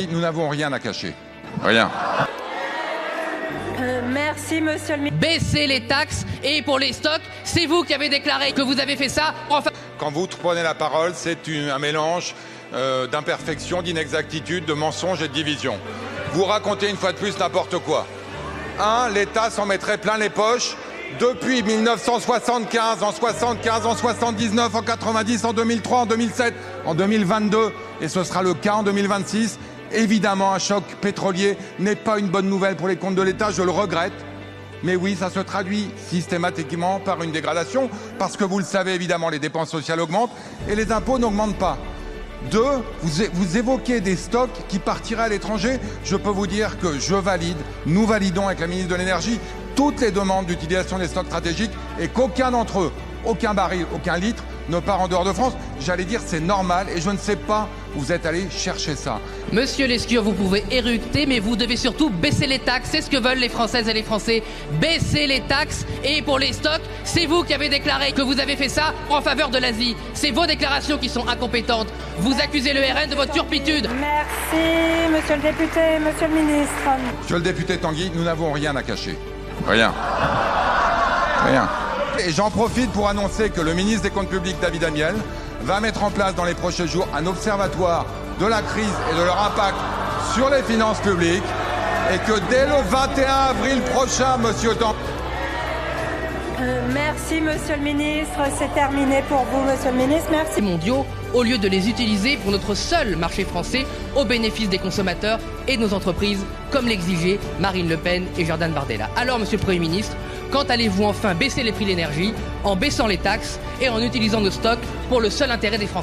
Nous n'avons rien à cacher. Rien. Merci, monsieur le ministre. Baisser les taxes et pour les stocks, c'est vous qui avez déclaré que vous avez fait ça. Enfin... Quand vous prenez la parole, c'est un mélange d'imperfections, d'inexactitudes, de mensonges et de divisions. Vous racontez une fois de plus n'importe quoi. L'État s'en mettrait plein les poches depuis 1975, en 75, en 79, en 90, en 2003, en 2007, en 2022, et ce sera le cas en 2026. Évidemment, un choc pétrolier n'est pas une bonne nouvelle pour les comptes de l'État, je le regrette. Mais oui, ça se traduit systématiquement par une dégradation, parce que vous le savez, évidemment, les dépenses sociales augmentent et les impôts n'augmentent pas. Vous évoquez des stocks qui partiraient à l'étranger. Je peux vous dire que je valide, nous validons avec la ministre de l'Énergie toutes les demandes d'utilisation des stocks stratégiques et qu'aucun d'entre eux, aucun baril, aucun litre ne part en dehors de France. J'allais dire c'est normal et je ne sais pas où vous êtes allé chercher ça. Monsieur Lescure, vous pouvez éructer, mais vous devez surtout baisser les taxes. C'est ce que veulent les Françaises et les Français. Baisser les taxes et pour les stocks, c'est vous qui avez déclaré que vous avez fait ça en faveur de l'Asie. C'est vos déclarations qui sont incompétentes. Vous accusez le RN de votre turpitude. Merci, monsieur le député, monsieur le ministre. Monsieur le député Tanguy, nous n'avons rien à cacher. Rien. Rien. Et j'en profite pour annoncer que le ministre des Comptes publics, David Amiel, va mettre en place dans les prochains jours un observatoire de la crise et de leur impact sur les finances publiques et que dès le 21 avril prochain, monsieur Tanguy... Merci, monsieur le ministre. C'est terminé pour vous, monsieur le ministre. Merci. Mondiaux, au lieu de les utiliser pour notre seul marché français au bénéfice des consommateurs et de nos entreprises, comme l'exigeaient Marine Le Pen et Jordan Bardella. Alors, monsieur le Premier ministre, quand allez-vous enfin baisser les prix de l'énergie en baissant les taxes et en utilisant nos stocks pour le seul intérêt des Français ?